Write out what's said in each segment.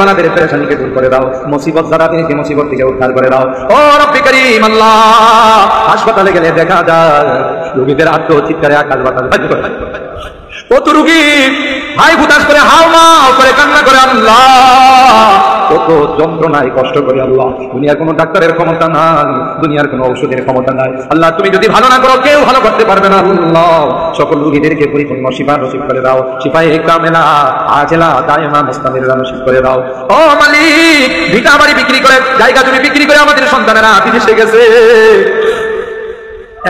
তাদের পেরেশানিকে দূর করে দাও, মুসিবত যারা তিনি সেই মুসিবত থেকে উদ্ধার করে দাও। ও রব্বি করিম আল্লাহ, হাসপাতালে গেলে দেখা যায় রোগীদের আত্মচিৎকারে আকাশ বাতাস বাজে করে, কত রোগী হাই হুতাশ করে হাওমাও করে কান্না করে আল্লাহ, কত যন্ত্রণায় কষ্ট করে আল্লাহ। দুনিয়ার কোনো ডাক্তারের ক্ষমতা নাই, দুনিয়ার কোনো ঔষধের ক্ষমতা নাই আল্লাহ, তুমি যদি ভালো না করো কেউ ভালো করতে পারবে না আল্লাহ। সকল রোগীদেরকে পরিপূর্ণ শিফা নসিব করে দাও, শিফায়ে কামেলা আজেলা দায়মা মুস্তামিরা নসিব করে দাও। ও মালিক, ভিটা বাড়ি বিক্রি করে, জায়গা জমি বিক্রি করে আমাদের সন্তানেরা বিদেশে গেছে,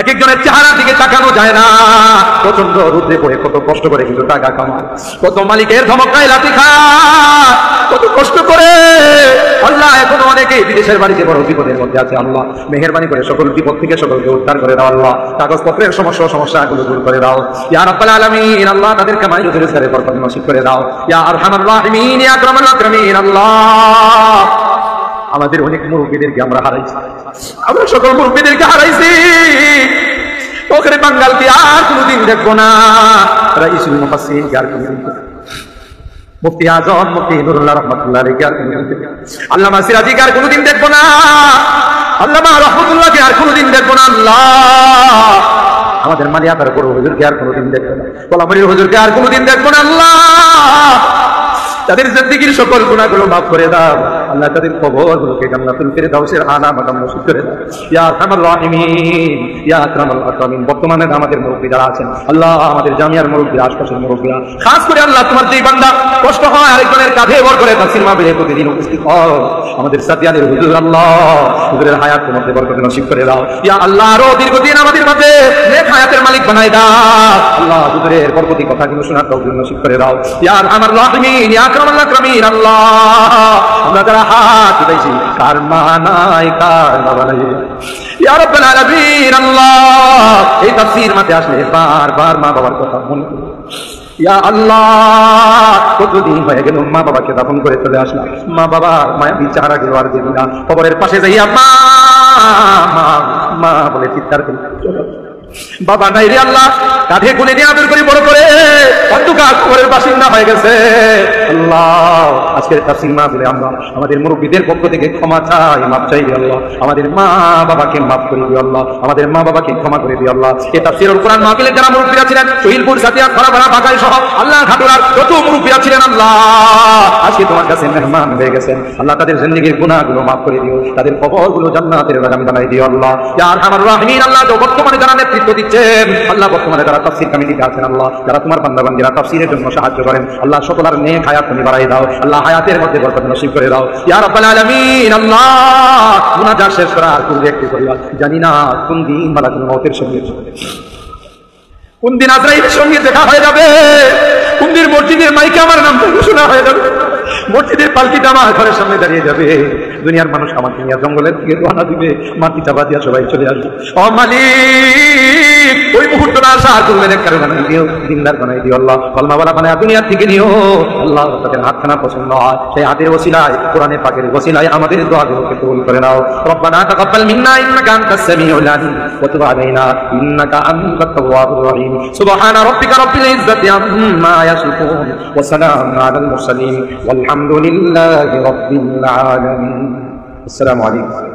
এক একজনের চেহারার দিকে তাকানো যায় না, প্রচন্ড রুদ্রে পড়ে কত কষ্ট করে কিন্তু টাকা কামায়, কত মালিকের ধমকায় লাঠি খায়, কত কষ্ট করে আল্লাহ। এখনো অনেকে বিদেশের বাড়িতে বড় বিপদের মধ্যে আছে আল্লাহ, মেহেরবানি করে সকল বিপদ থেকে সকলকে উদ্ধার করে দাও আল্লাহ, কাগজপত্রের সমস্যাগুলো দূর করে দাও ইয়া রাব্বাল আলামিন আল্লাহ, তাদের কামাই রোজগারের বরকত নসিব করে দাও ইয়া আরহামার রাহিমিন ইয়া আকরামাল আকরামিন আল্লাহ। আমাদের অনেক মুরব্বীদেরকে আমরা হারাইছি, আমরা সকল মুরব্বীদেরকে হারাইছি, ওখানে বাঙ্গালকে আর কোনদিন দেখবো না, রাইসুল মুফাসসিরিন আর কোনদিন, মুফতি আজম মুফতি নুরুল্লাহ রাহমাতুল্লাহ আলাইহি আর কোনদিন, আল্লামা সিরাজি আর কোনদিন দেখবো না, আল্লামা রাহমাতুল্লাহকে আর কোনদিন দেখবো না আল্লাহ। আমাদের মালিয়াতার বড় হুজুরকে আর কোনদিন দেখবো না, কলামুরীর হুজুরকে আর কোনদিন দেখবো না আল্লাহ। তাদের জিন্দেগীর সকল গুনাহগুলো মাফ করে দাও আল্লাহ, তাদের কবরগুলোকে জান্নাতুল ফিরদাউসের আলা মাকাম নসিব করে দাও ইয়া আরহামার রাহিমিন ইয়া আকরামাল আকরামিন। বর্তমানে আমাদের মুরব্বি যারা আছেন আল্লাহ, আমাদের জামিয়ার মুরব্বি, আশপাশের মুরব্বিরা, খাস করে আল্লাহ তোমার যেই বান্দা কষ্ট হয় আরেকজনের কাঁধে ভর করে তাফসীর মাহফিলে প্রতিদিন উপস্থিত হয়, আমাদের সাতিয়ানের হুজুর আল্লাহ, হুজুরের হায়াতের মধ্যে বরকত নসিব করে দাও ইয়া আল্লাহ, আরো দীর্ঘদিন আমাদের মাঝে নেক হায়াতের মালিক বানাই দাও আল্লাহ, হুজুরের বরকতি কথাগুলো শোনার তৌফিক নসিব করে দাও ইয়া আরহামার রাহিমিন ইয়া আকরামাল আকরামিন আল্লাহ। আমরা যারা হাত উঠাইছি কার মা নাই কার বাবা নাই ইয়া রাব্বাল আলামিন আল্লাহ, এই তাফসীর মাঠে আসলে বারবার মা বাবার কথা মনে করি ইয়া আল্লাহ। কতদিন হয়ে গেল মা বাবাকে দাফন করে চলে আসলাম, মা বাবা মায়াবী চেহারা গুলো আর দেখি না, কবরের পাশে যাইয়া মা মা মা বলে চিৎকার করি, বাবা নাই রে আল্লাহ, কাঁধে কোলে নিয়ে আদর করে বড় করে অন্ধকার কবরের বাসিন্দা হয়ে গেছে আল্লাহ। আজকের তাফসীর মাহফিলে আমরা আমাদের মুরব্বীদের পক্ষ থেকে ক্ষমা চাই, মাফ চাই আল্লাহ, আমাদের মা বাবাকে মাফ করে দিও আল্লাহ, আমাদের মা বাবাকে ক্ষমা করে দিও আল্লাহ। এই তাফসীরুল কুরআন মাহফিলে যারা মুরব্বীরা ছিলেন শহীদপুর, সাতিয়া, খরাপাড়া, বাকাই সহ আল্লাহ ঘাটুরার যত মুরব্বীরা ছিলেন আল্লাহ, আজকে তোমার কাছে মেহমান হয়ে গেছেন আল্লাহ, তাদের জিন্দেগীর গুনাহগুলো মাফ করে দিও, তাদের কবরগুলো জান্নাতের বাগান বানাই দিও আল্লাহ ইয়া আরহামার রাহিমিন আল্লাহ। বর্তমানে যারা নেতৃত্ব দিচ্ছেন আল্লাহ, বর্তমানে যারা তাফসীর কমিটিতে আছেন আল্লাহ, যারা তোমার বান্দাবান্দিরা তাফসীরের জন্য সাহায্য করেন আল্লাহ, সকলের নেক হায়াত তুমি বাড়াই দাও আল্লাহ, হায়াতের মধ্যে বরকত নসিব করে দাও ইয়া রাব্বাল আলামিন আল্লাহ। মুনাজাত শেষ করার পূর্বে একটু করিয়া, জানি না কোন দিন মালাকুল মউতের সঙ্গে, কোন দিন আজরাইলের সঙ্গে দেখা হয়ে যাবে, কোন দিন মসজিদের মাইকে আমার নামটা ঘোষণা হয়ে যাবে, মসজিদের পালকিটা আমার ঘরের সামনে দাঁড়িয়ে যাবে, দুনিয়ার মানুষ আমাকে নিয়ে জঙ্গলের দিকে রওনা দিবে, মাটি চাপা দিয়া সবাই চলে আসবে। ও মালিক, ওই মুহূর্তটা আসা করবেন কারো বানাই দিও, দিনদার বানাই দিও আল্লাহ, কলমাওয়ালা বানায় দুনিয়ার থেকে নিও আল্লাহ, তাদের হাতখানা পছন্দ হয়, সেই হাতের ওসিলায় কোরআনের পাকের ওসিলায় আমাদের দোয়াগুলোকে কবুল করে নাও। রব্বানা তাকাব্বাল মিন্না ইন্নাকা আনতাস সামিউল আলিম ওয়া তুব আলাইনা ইন্নাকা আনতাত তাওয়াবুর রহিম। সুবহানা রাব্বিকা রাব্বিল ইজ্জাতি আম্মা ইয়াসিফুন ওয়া সালামুন আলাল মুরসালিন ওয়ালহামদুলিল্লাহি রাব্বিল আলামিন। আসসালামু আলাইকুম।